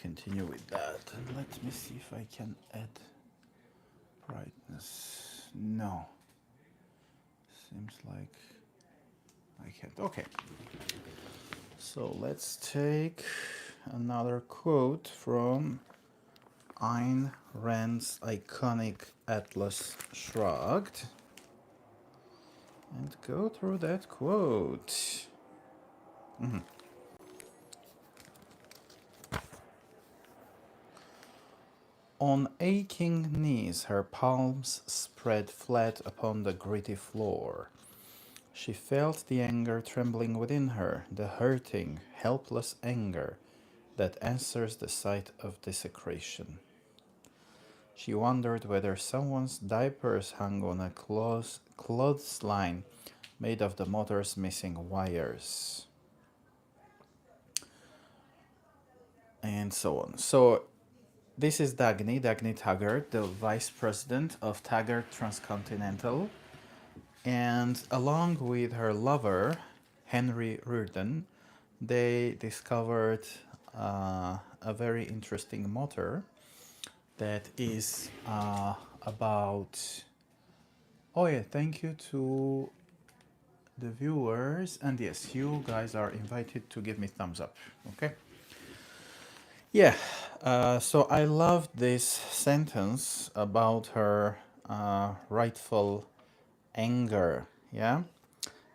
continue with that. And let me see if I can add brightness. No, seems like I can't. Okay, so let's take another quote from Ayn Rand's iconic Atlas Shrugged and go through that quote. On aching knees, her palms spread flat upon the gritty floor. She felt the anger trembling within her, the hurting, helpless anger that answers the sight of desecration. She wondered whether someone's diapers hung on a clothesline made of the motor's missing wires. And so on. So this is Dagny Taggart, the vice president of Taggart Transcontinental. And along with her lover, Henry Reardon, they discovered a very interesting motor that is about... Oh yeah, thank you to the viewers. And yes, you guys are invited to give me thumbs up, okay? Yeah, so I loved this sentence about her rightful anger, yeah?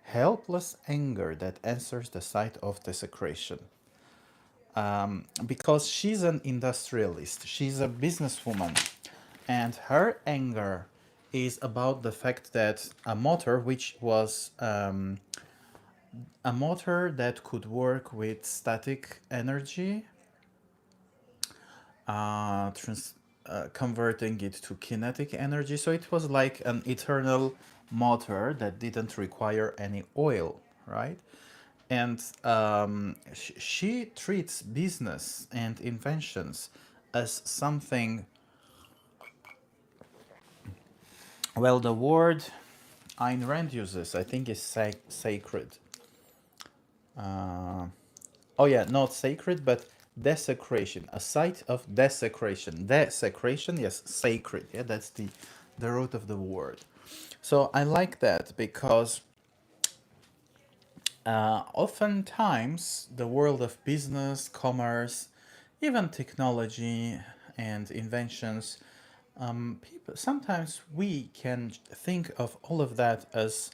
Helpless anger that answers the sight of desecration. Because she's an industrialist, she's a businesswoman, and her anger is about the fact that a motor, which was a motor that could work with static energy, converting it to kinetic energy. So it was like an eternal motor that didn't require any oil, right? And she treats business and inventions as something, well, the word Ayn Rand uses, I think, is sacred. Oh yeah, not sacred, but desecration, a site of desecration. Desecration, yes, sacred. Yeah, that's the root of the word. So I like that because oftentimes the world of business, commerce, even technology and inventions, people, sometimes we can think of all of that as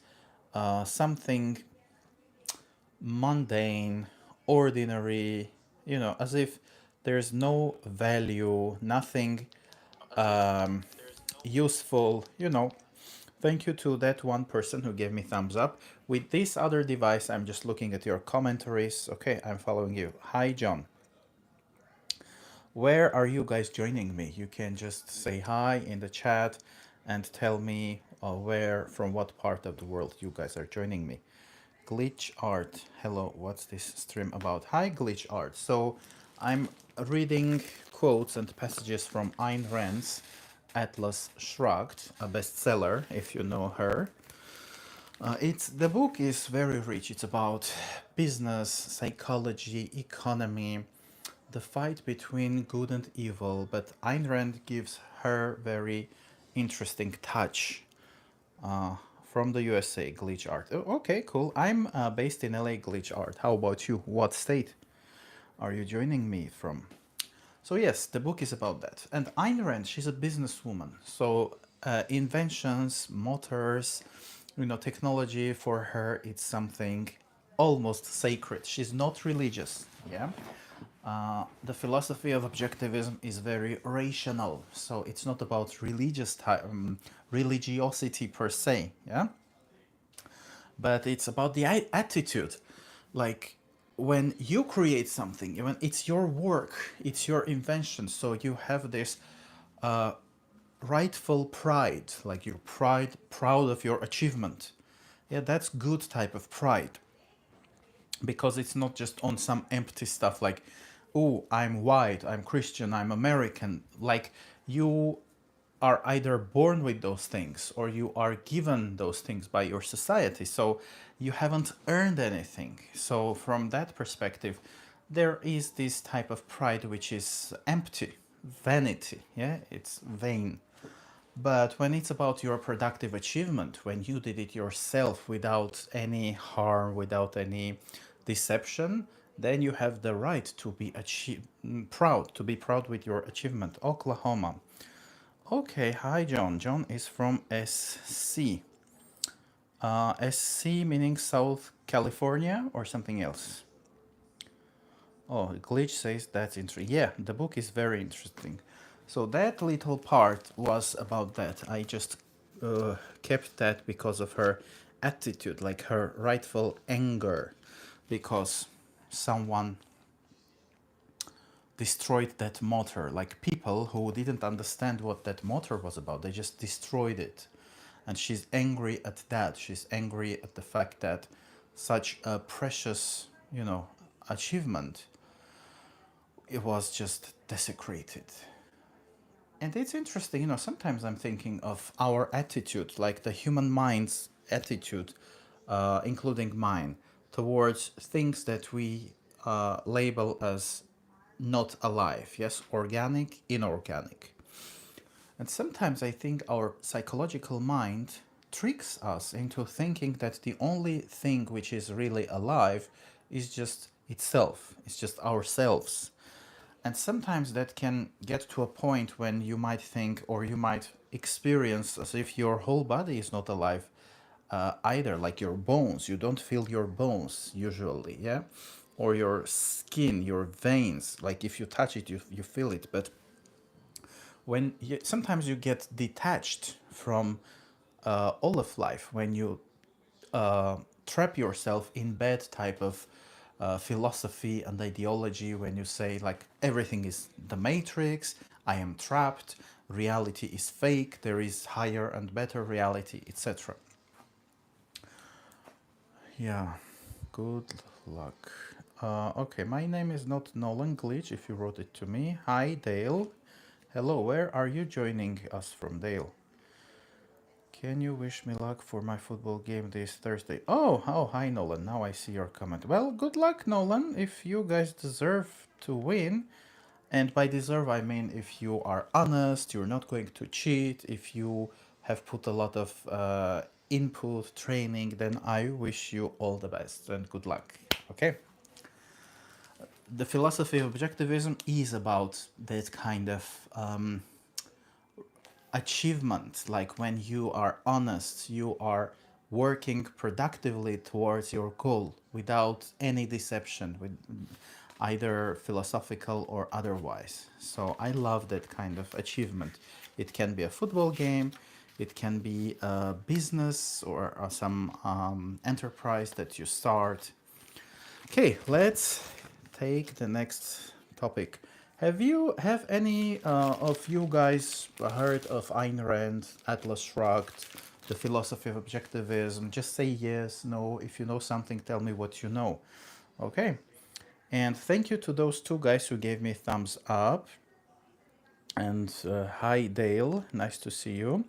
something mundane, ordinary, as if there's no value, nothing useful. Thank you to that one person who gave me thumbs up. With this other device, I'm just looking at your commentaries. Okay, I'm following you. Hi, John. Where are you guys joining me? You can just say hi in the chat and tell me from what part of the world you guys are joining me. Glitch Art. Hello, what's this stream about? Hi, Glitch Art. So I'm reading quotes and passages from Ayn Rand's Atlas Shrugged, a bestseller, if you know her. The book is very rich. It's about business, psychology, economy, the fight between good and evil, but Ayn Rand gives her very interesting touch. From the USA, Glitch Art. Oh, okay, cool. I'm based in LA, Glitch Art. How about you? What state are you joining me from? So yes, the book is about that. And Ayn Rand, she's a businesswoman. So inventions, motors, technology for her, it's something almost sacred. She's not religious, yeah? The philosophy of objectivism is very rational. So it's not about religiosity per se, yeah? But it's about the attitude. Like when you create something, when it's your work, it's your invention, so you have this rightful pride, like you're proud of your achievement. Yeah, that's good type of pride, because it's not just on some empty stuff like, oh, I'm white, I'm Christian, I'm American. Like, you are either born with those things or you are given those things by your society. So you haven't earned anything. So from that perspective, there is this type of pride which is empty, vanity, yeah, it's vain. But when it's about your productive achievement, when you did it yourself without any harm, without any deception, then you have the right to be proud, to be proud with your achievement. Oklahoma. Okay, hi John. John is from SC. SC meaning South California or something else? Oh, Glitch says that's interesting. Yeah, the book is very interesting. So that little part was about that. I just kept that because of her attitude, like her rightful anger, because someone destroyed that motor. Like people who didn't understand what that motor was about, they just destroyed it. And she's angry at that. She's angry at the fact that such a precious, achievement, it was just desecrated. And it's interesting, sometimes I'm thinking of our attitude, like the human mind's attitude, including mine, towards things that we label as not alive. Yes, organic, inorganic. And sometimes I think our psychological mind tricks us into thinking that the only thing which is really alive is just itself, it's just ourselves. And sometimes that can get to a point when you might think or you might experience as if your whole body is not alive either, like your bones. You don't feel your bones usually, yeah? Or your skin, your veins. Like if you touch it, you feel it. But sometimes you get detached from all of life when you trap yourself in bad type of philosophy and ideology, when you say like everything is the matrix, I am trapped, reality is fake, there is higher and better reality, etc. Yeah, good luck. Okay, my name is not Nolan Glitch if you wrote it to me. Hi Dale. Hello, where are you joining us from, Dale? Can you wish me luck for my football game this Thursday? Oh, hi Nolan. Now I see your comment. Well, good luck, Nolan. If you guys deserve to win, and by deserve I mean if you are honest, you're not going to cheat, if you have put a lot of input, training, then I wish you all the best and good luck. Okay? The philosophy of objectivism is about that kind of achievement, like when you are honest, you are working productively towards your goal without any deception, with either philosophical or otherwise. So I love that kind of achievement. It can be a football game, it can be a business or some enterprise that you start. Okay, let's take the next topic. Have any of you guys heard of Ayn Rand, Atlas Shrugged, the philosophy of objectivism? Just say yes, no. If you know something, tell me what you know. Okay. And thank you to those two guys who gave me thumbs up. And hi, Dale. Nice to see you.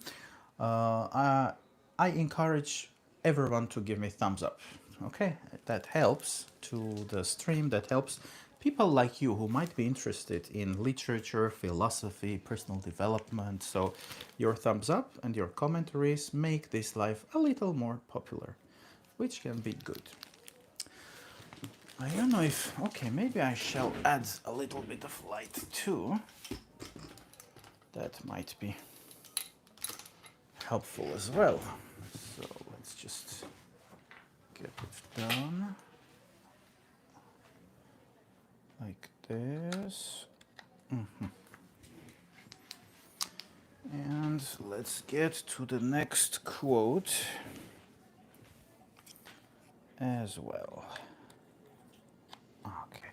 I encourage everyone to give me thumbs up. Okay, that helps to the stream. That helps people like you who might be interested in literature, philosophy, personal development. So your thumbs up and your commentaries make this live a little more popular, which can be good. I don't know if... Okay, maybe I shall add a little bit of light too. That might be helpful as well. So let's just get it done like this. And let's get to the next quote as well. Okay.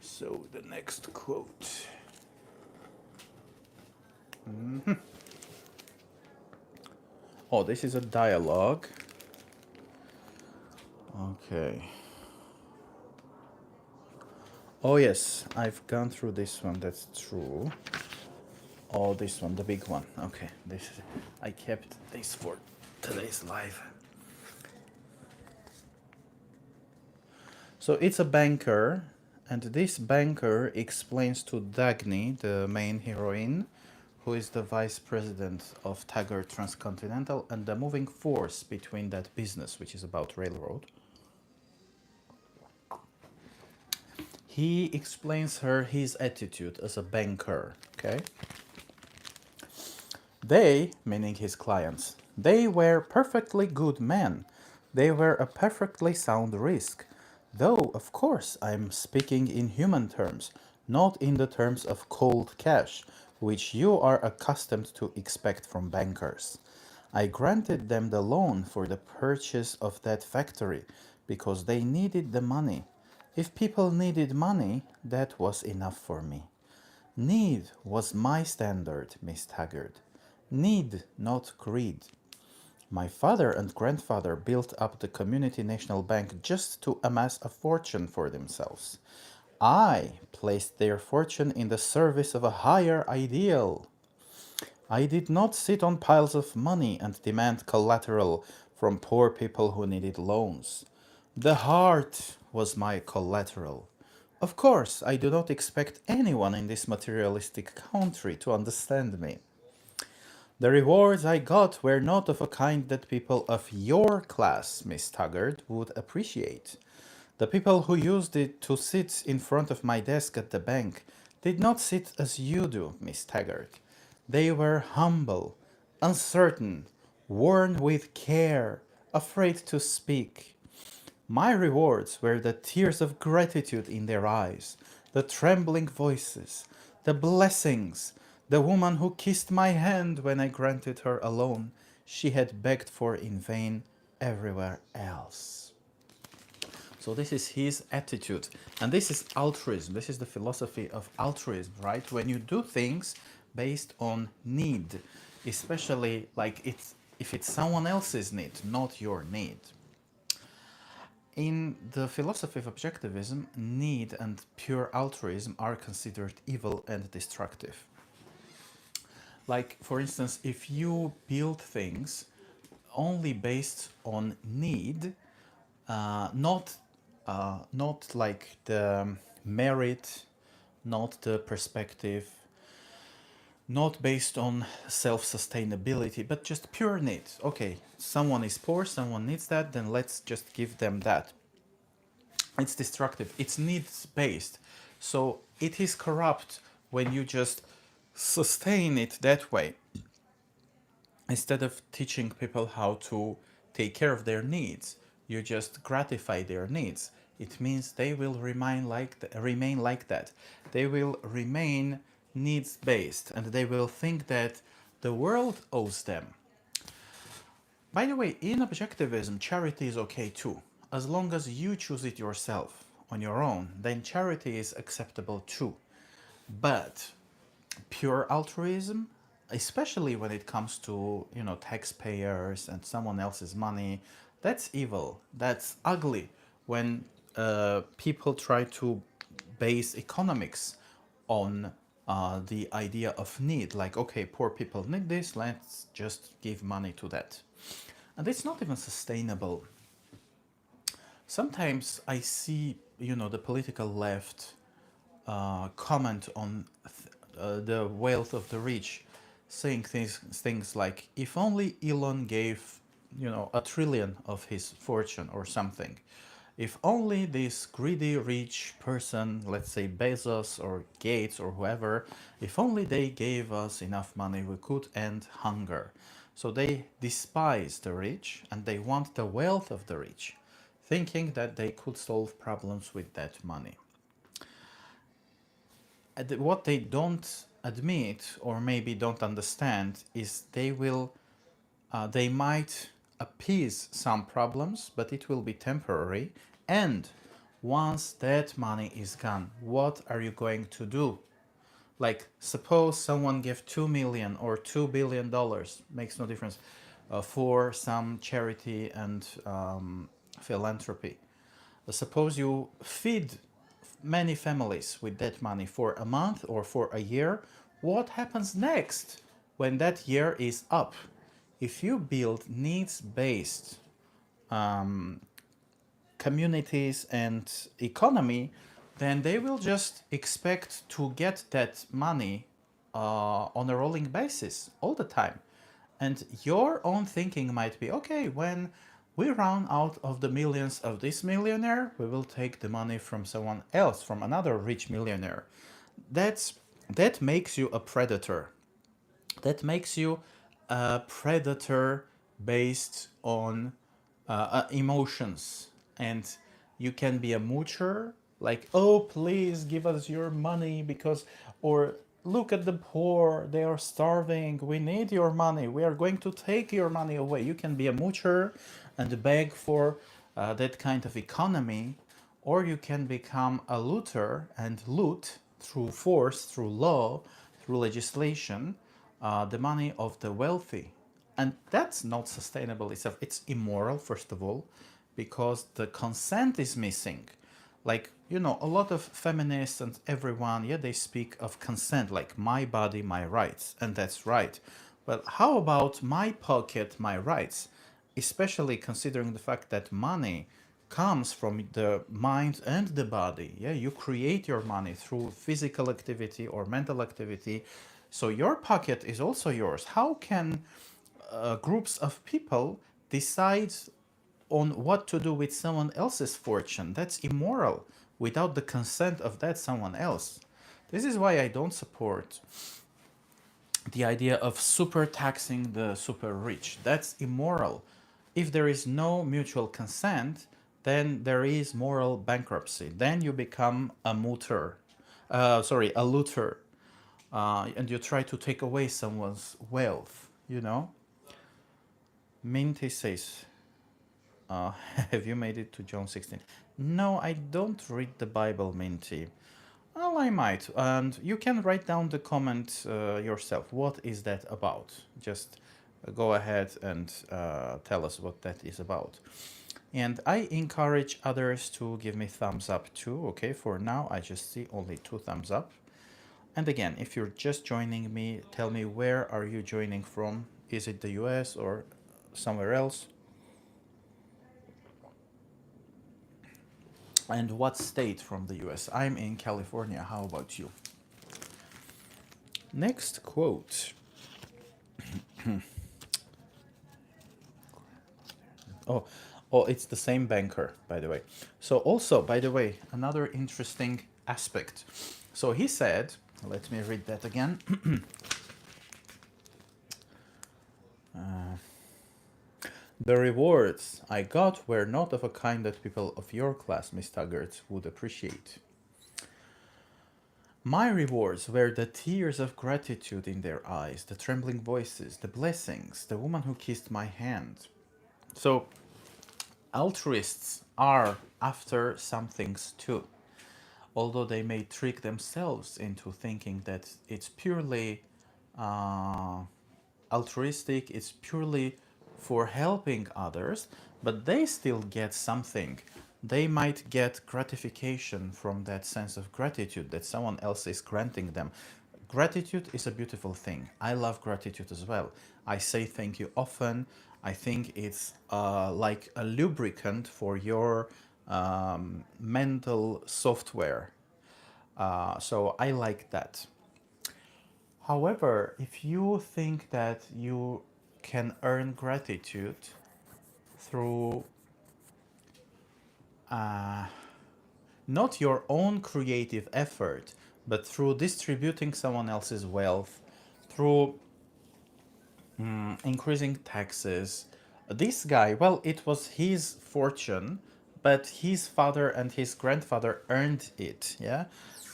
So the next quote. Oh, this is a dialogue. Okay. Oh yes, I've gone through this one, that's true. Oh, this one, the big one. Okay, I kept this for today's live. So it's a banker, and this banker explains to Dagny, the main heroine, who is the vice president of Taggart Transcontinental and the moving force between that business, which is about railroad. He explains her his attitude as a banker. Okay, they, meaning his clients, they were perfectly good men. They were a perfectly sound risk. Though, of course, I'm speaking in human terms, not in the terms of cold cash, which you are accustomed to expect from bankers. I granted them the loan for the purchase of that factory because they needed the money. If people needed money, that was enough for me. Need was my standard, Miss Taggart. Need, not greed. My father and grandfather built up the Community National Bank just to amass a fortune for themselves. I placed their fortune in the service of a higher ideal. I did not sit on piles of money and demand collateral from poor people who needed loans. The heart was my collateral. Of course, I do not expect anyone in this materialistic country to understand me. The rewards I got were not of a kind that people of your class, Miss Taggart, would appreciate. The people who used it to sit in front of my desk at the bank did not sit as you do, Miss Taggart. They were humble, uncertain, worn with care, afraid to speak. My rewards were the tears of gratitude in their eyes, the trembling voices, the blessings, the woman who kissed my hand when I granted her a loan she had begged for in vain everywhere else. So this is his attitude, and this is altruism. This is the philosophy of altruism, right? When you do things based on need, especially like it's if it's someone else's need, not your need. In the philosophy of objectivism, need and pure altruism are considered evil and destructive. Like, for instance, if you build things only based on need, not like the merit, not the perspective, not based on self-sustainability, but just pure need. Okay, someone is poor, someone needs that, then let's just give them that. It's destructive, it's needs based, so it is corrupt when you just sustain it that way instead of teaching people how to take care of their needs. You just gratify their needs. It means they will remain like that. They will remain needs based, and they will think that the world owes them. By the way, in objectivism, charity is okay too. As long as you choose it yourself on your own, then charity is acceptable too. But pure altruism, especially when it comes to, taxpayers and someone else's money, that's evil. That's ugly. When people try to base economics on the idea of need, like, okay, poor people need this, let's just give money to that. And it's not even sustainable. Sometimes I see, the political left comment on the wealth of the rich, saying things like, if only Elon gave, a trillion of his fortune or something, if only this greedy rich person, let's say Bezos or Gates or whoever, if only they gave us enough money, we could end hunger. So they despise the rich and they want the wealth of the rich, thinking that they could solve problems with that money. What they don't admit or maybe don't understand is they might appease some problems, but it will be temporary. And once that money is gone, what are you going to do? Like, suppose someone gave 2 million or $2 billion, makes no difference, for some charity and philanthropy. Suppose you feed many families with that money for a month or for a year. What happens next when that year is up? If you build needs-based communities and economy, then they will just expect to get that money on a rolling basis all the time. And your own thinking might be, okay, when we run out of the millions of this millionaire, we will take the money from someone else, from another rich millionaire. That's that makes you a predator. That makes you a predator based on emotions. And you can be a moocher, like, oh, please give us your money because, or look at the poor, they are starving, we need your money, we are going to take your money away. You can be a moocher and beg for that kind of economy, or you can become a looter and loot through force, through law, through legislation, the money of the wealthy. And that's not sustainable itself. It's immoral, first of all, because the consent is missing. Like, a lot of feminists and everyone, yeah, they speak of consent, like my body, my rights, and that's right. But how about my pocket, my rights? Especially considering the fact that money comes from the mind and the body. Yeah, you create your money through physical activity or mental activity. So your pocket is also yours. How can groups of people decide on what to do with someone else's fortune? That's immoral without the consent of that someone else. This is why I don't support the idea of super taxing the super rich. That's immoral. If there is no mutual consent, then there is moral bankruptcy. Then you become a mooter, a looter, and you try to take away someone's wealth. Minty says, have you made it to John 16? No, I don't read the Bible, Minty. Well, I might. And you can write down the comment yourself. What is that about? Just go ahead and tell us what that is about. And I encourage others to give me thumbs up too. Okay, for now, I just see only 2 thumbs up. And again, if you're just joining me, tell me, where are you joining from? Is it the US or somewhere else? And what state from the US? I'm in California. How about you? Next quote. Oh, it's the same banker, by the way. So also, by the way, another interesting aspect. So he said, let me read that again. The rewards I got were not of a kind that people of your class, Miss Taggart, would appreciate. My rewards were the tears of gratitude in their eyes, the trembling voices, the blessings, the woman who kissed my hand. So, altruists are after some things too, although they may trick themselves into thinking that it's purely altruistic, it's purely for helping others, but they still get something. They might get gratification from that sense of gratitude that someone else is granting them. Gratitude is a beautiful thing. I love gratitude as well. I say thank you often. I think it's like a lubricant for your mental software. So I like that. However, if you think that you can earn gratitude through not your own creative effort, but through distributing someone else's wealth, through increasing taxes. This guy, well, it was his fortune, but his father and his grandfather earned it, yeah?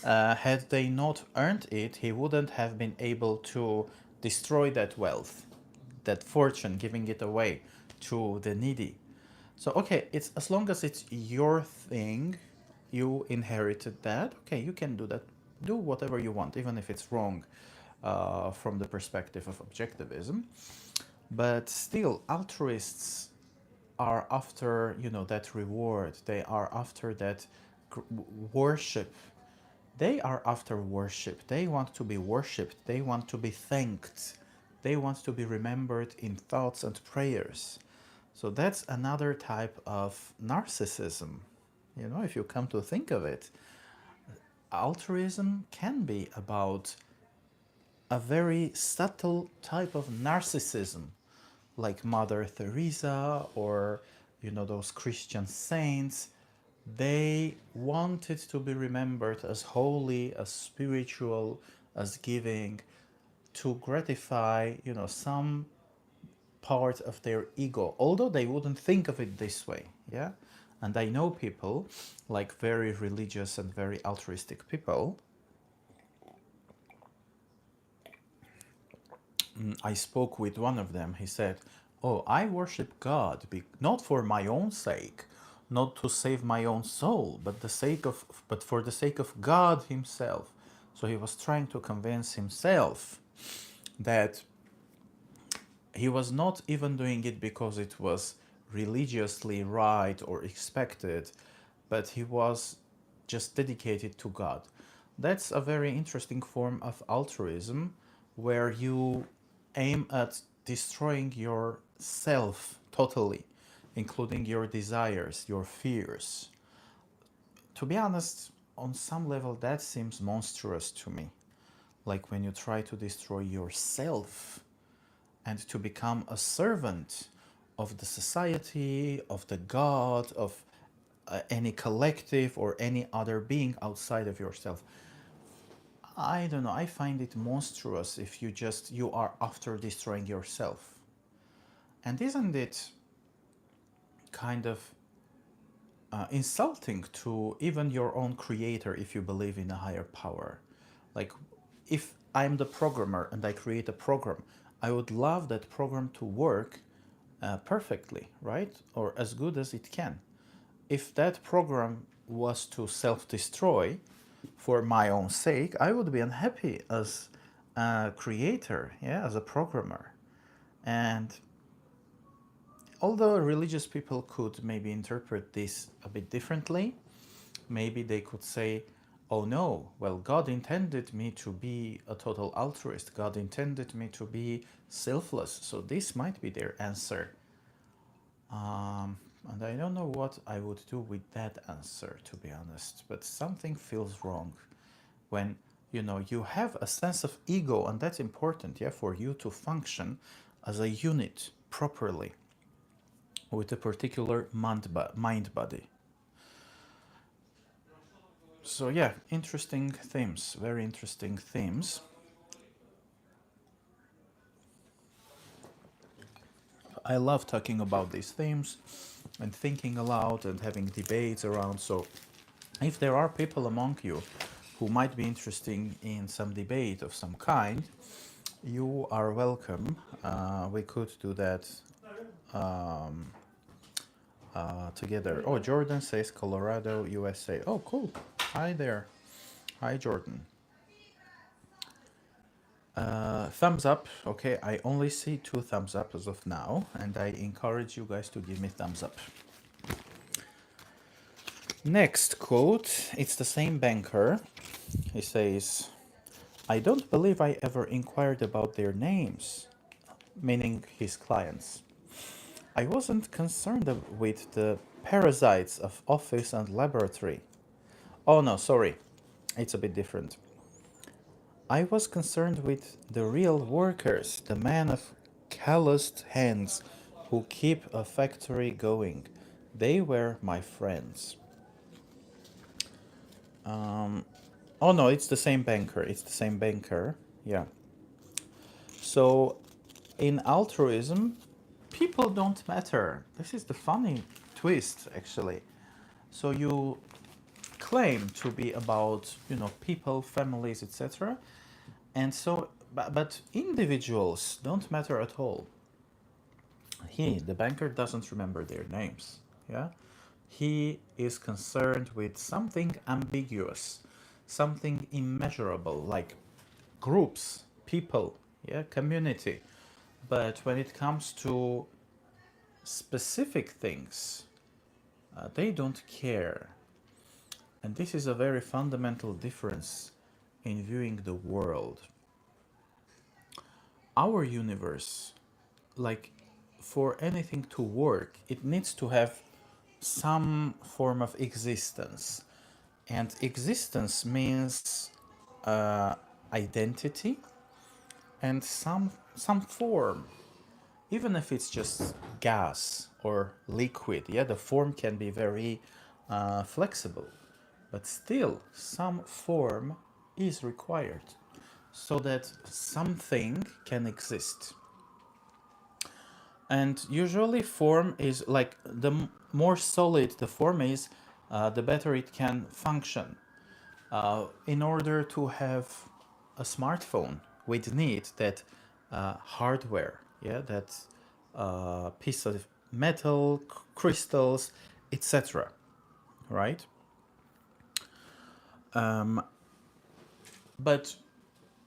Had they not earned it, he wouldn't have been able to destroy that wealth, that fortune, giving it away to the needy. So, okay, it's as long as it's your thing, you inherited that, okay, you can do that. Do whatever you want, even if it's wrong from the perspective of objectivism. But still, altruists are after, that reward. They are after that worship. They are after worship. They want to be worshipped. They want to be thanked. They want to be remembered in thoughts and prayers. So that's another type of narcissism. You know, if you come to think of it, altruism can be about a very subtle type of narcissism, like Mother Teresa or, you know, those Christian saints. They wanted to be remembered as holy, as spiritual, as giving, to gratify, you know, some part of their ego, although they wouldn't think of it this way. Yeah. And I know people, like very religious and very altruistic people. I spoke with one of them. He said, "Oh, I worship God, not for my own sake, not to save my own soul, but for the sake of God Himself." So he was trying to convince himself that he was not even doing it because it was religiously right or expected, but he was just dedicated to God. That's a very interesting form of altruism where you aim at destroying yourself totally, including your desires, your fears. To be honest, on some level, that seems monstrous to me. Like when you try to destroy yourself and to become a servant of the society, of the God, of any collective or any other being outside of yourself. I don't know, I find it monstrous if you are after destroying yourself. And isn't it kind of insulting to even your own creator if you believe in a higher power? Like, if I'm the programmer and I create a program, I would love that program to work perfectly, right? Or as good as it can. If that program was to self destroy for my own sake, I would be unhappy as a creator, yeah, as a programmer. And although religious people could maybe interpret this a bit differently, maybe they could say, oh no, well, God intended me to be a total altruist. God intended me to be selfless. So this might be their answer. And I don't know what I would do with that answer, to be honest. But something feels wrong when, you know, you have a sense of ego, and that's important, yeah, for you to function as a unit properly with a particular mind body. So yeah, interesting themes, very interesting themes. I love talking about these themes and thinking aloud and having debates around. So if there are people among you who might be interested in some debate of some kind, you are welcome. We could do that together. Oh, Jordan says Colorado, USA. Oh, cool. Hi there. Hi, Jordan. Thumbs up. Okay, I only see 2 thumbs up as of now, and I encourage you guys to give me thumbs up. Next quote. It's the same banker. He says, I don't believe I ever inquired about their names, meaning his clients. I wasn't concerned with the parasites of office and laboratory. Oh no, sorry. It's a bit different. I was concerned with the real workers, the men of calloused hands who keep a factory going. They were my friends. Oh no, it's the same banker. It's the same banker. Yeah. So in altruism, people don't matter. This is the funny twist, actually. So you claim to be about, you know, people, families, etc. And so, but individuals don't matter at all. The banker, doesn't remember their names. Yeah, he is concerned with something ambiguous, something immeasurable, like groups, people, yeah, community. But when it comes to specific things, they don't care. And this is a very fundamental difference in viewing the world. Our universe, like for anything to work, it needs to have some form of existence. And existence means identity and some form, even if it's just gas or liquid. Yeah, the form can be very flexible, but still some form is required so that something can exist. And usually form is like the more solid the form is, the better it can function. In order to have a smartphone, we need that hardware, yeah, that piece of metal, crystals, etc. Right? But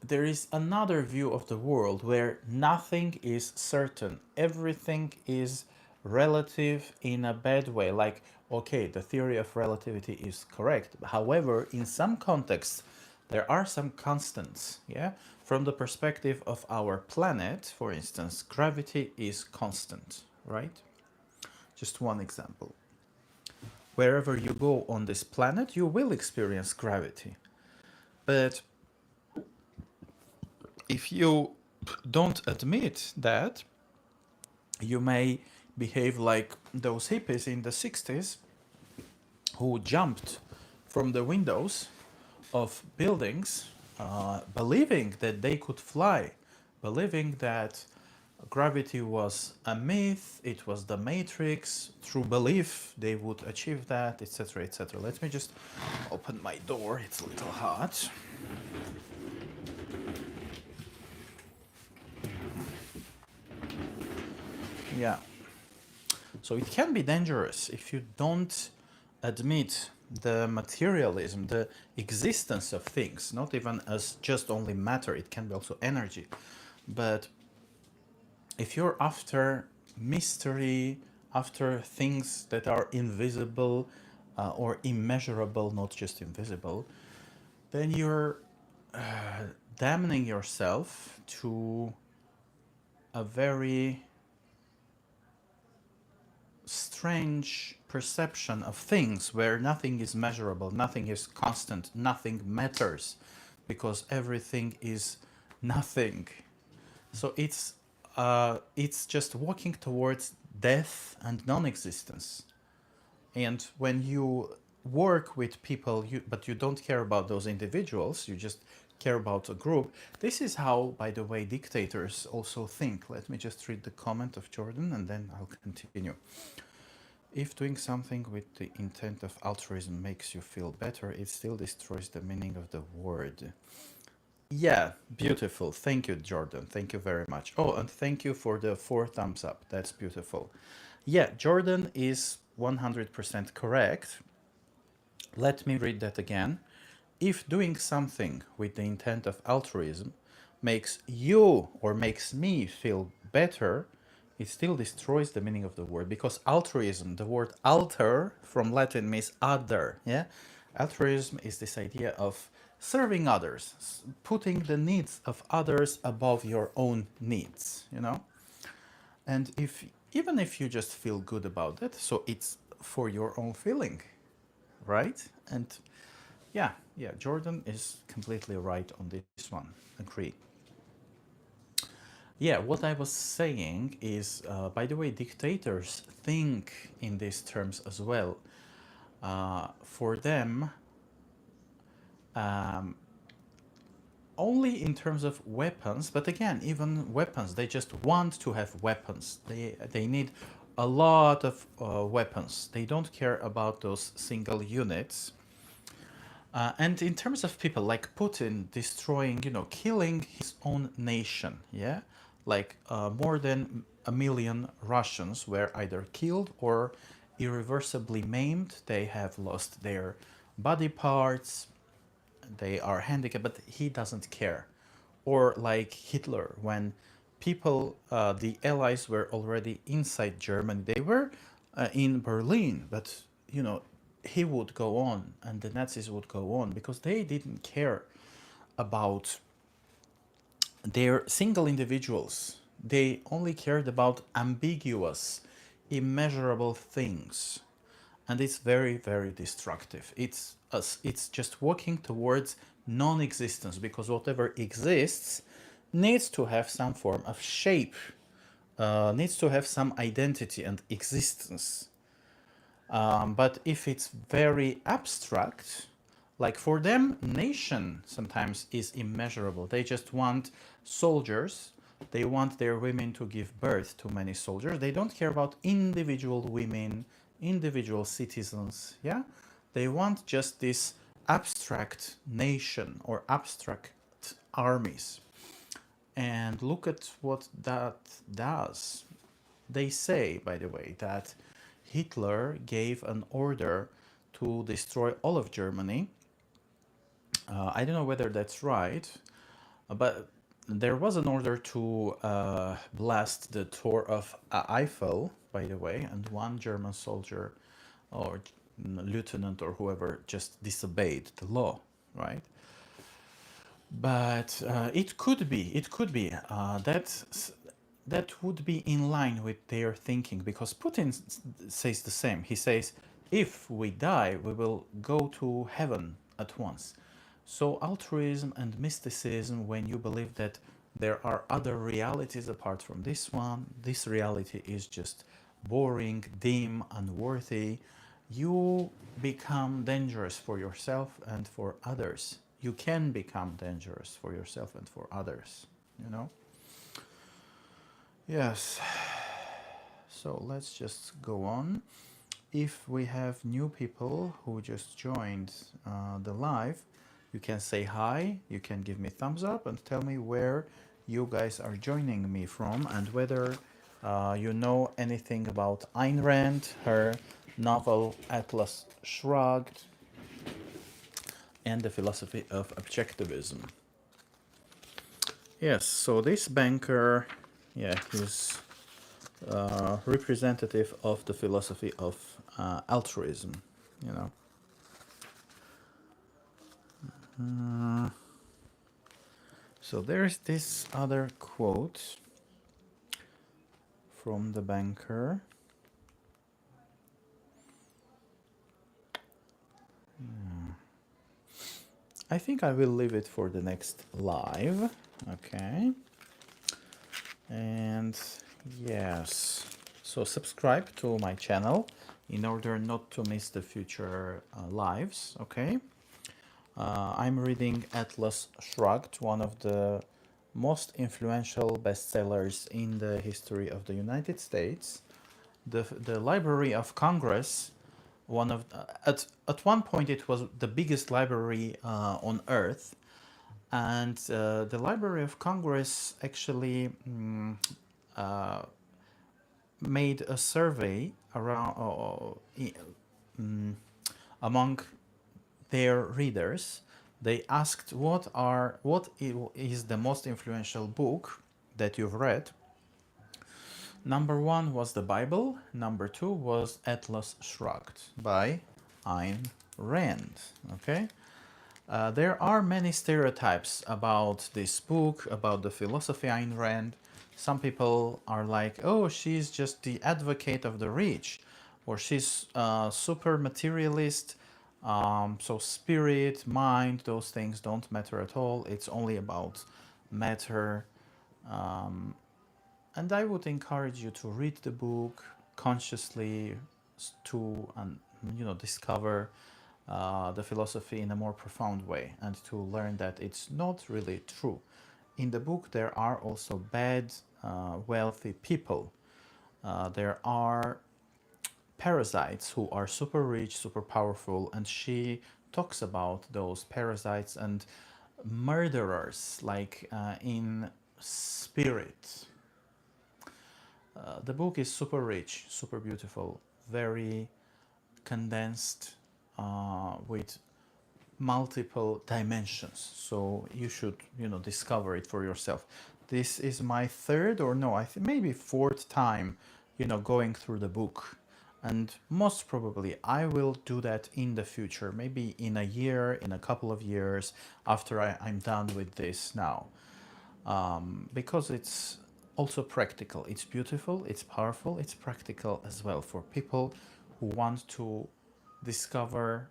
there is another view of the world where nothing is certain. Everything is relative in a bad way. Like, okay, the theory of relativity is correct. However, in some contexts, there are some constants. Yeah, from the perspective of our planet, for instance, gravity is constant, right? Just one example. Wherever you go on this planet, you will experience gravity. But if you don't admit that, you may behave like those hippies in the 60s who jumped from the windows of buildings, believing that they could fly, believing that gravity was a myth, it was the matrix. Through belief they would achieve that, etc., etc. Let me just open my door, it's a little hot. Yeah. So it can be dangerous if you don't admit the materialism, the existence of things, not even as just only matter, it can be also energy. But if you're after mystery, after things that are invisible or immeasurable, not just invisible, then you're damning yourself to a very strange perception of things where nothing is measurable, nothing is constant, nothing matters because everything is nothing. So it's just walking towards death and non-existence. And when you work with people, but you don't care about those individuals, you just care about a group. This is how, by the way, dictators also think. Let me just read the comment of Jordan and then I'll continue. If doing something with the intent of altruism makes you feel better, it still destroys the meaning of the word. Yeah, beautiful. Thank you, Jordan. Thank you very much. Oh, and thank you for the 4 thumbs up. That's beautiful. Yeah, Jordan is 100% correct. Let me read that again. If doing something with the intent of altruism makes you or makes me feel better, it still destroys the meaning of the word, because altruism, the word alter from Latin means other. Yeah, altruism is this idea of serving others, putting the needs of others above your own needs, you know. And if even if you just feel good about it, so it's for your own feeling, right? And yeah, Jordan is completely right on this one. Agree. Yeah, what I was saying is, by the way, dictators think in these terms as well. For them, only in terms of weapons, but again, even weapons, they just want to have weapons. They need a lot of weapons. They don't care about those single units. And in terms of people like Putin destroying, killing his own nation, yeah, like more than 1 million Russians were either killed or irreversibly maimed. They have lost their body parts, they are handicapped, but he doesn't care. Or like Hitler, when people, the Allies were already inside Germany, they were in Berlin, but he would go on and the Nazis would go on because they didn't care about their single individuals. They only cared about ambiguous, immeasurable things, and it's very, very destructive. It's just walking towards non-existence, because whatever exists needs to have some form of shape, needs to have some identity and existence. But if it's very abstract, like for them, nation sometimes is immeasurable. They just want soldiers. They want their women to give birth to many soldiers. They don't care about individual women, individual citizens. Yeah, they want just this abstract nation or abstract armies. And look at what that does. They say, by the way, that Hitler gave an order to destroy all of Germany. I don't know whether that's right, but there was an order to blast the Tower of Eiffel, by the way, and one German soldier or lieutenant or whoever just disobeyed the law, right? But that would be in line with their thinking, because Putin says the same. He says, if we die, we will go to heaven at once. So altruism and mysticism, when you believe that there are other realities apart from this one, this reality is just boring, dim, unworthy, you become dangerous for yourself and for others. You can become dangerous for yourself and for others, you know? Yes. So let's just go on. If we have new people who just joined the live, you can say hi, you can give me thumbs up and tell me where you guys are joining me from, and whether you know anything about Ayn Rand, her novel Atlas Shrugged, and the philosophy of objectivism. Yes, so this banker, yeah, he's representative of the philosophy of altruism, you know. So there's this other quote from the banker. I think I will leave it for the next live. Okay. And yes, so subscribe to my channel in order not to miss the future lives. Okay. I'm reading Atlas Shrugged, one of the most influential bestsellers in the history of the United States. The Library of Congress, one of at one point it was the biggest library on earth, and the Library of Congress actually made a survey around among their readers. They asked what is the most influential book that you've read. Number one was the Bible. Number two was Atlas Shrugged by Ayn Rand. Okay. There are many stereotypes about this book, about the philosophy Ayn Rand. Some people are like, oh, she's just the advocate of the rich, or she's super materialist. So spirit, mind, those things don't matter at all. It's only about matter. And I would encourage you to read the book consciously, to discover the philosophy in a more profound way, and to learn that it's not really true. In the book, there are also bad, wealthy people. There are parasites who are super rich, super powerful, and she talks about those parasites and murderers, like in Spirit. The book is super rich, super beautiful, very condensed, with multiple dimensions. So you should, discover it for yourself. This is my third, or no, I think maybe fourth time, going through the book. And most probably I will do that in the future, maybe in a year, in a couple of years, after I'm done with this now. Because also practical. It's beautiful, it's powerful, it's practical as well for people who want to discover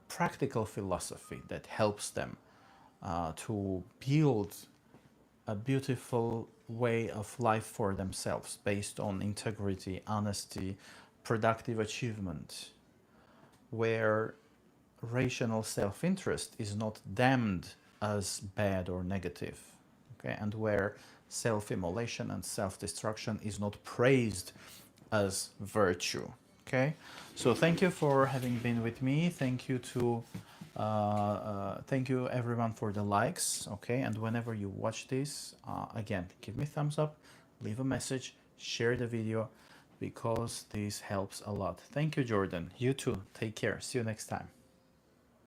practical philosophy that helps them to build a beautiful way of life for themselves based on integrity, honesty, productive achievement, where rational self interest is not damned as bad or negative, okay, and where self immolation and self destruction is not praised as virtue. Okay, so thank you for having been with me. Thank you to thank you everyone for the likes. Okay, and whenever you watch this, again, give me thumbs up, leave a message, share the video, because this helps a lot. Thank you, Jordan. You too. Take care. See you next time.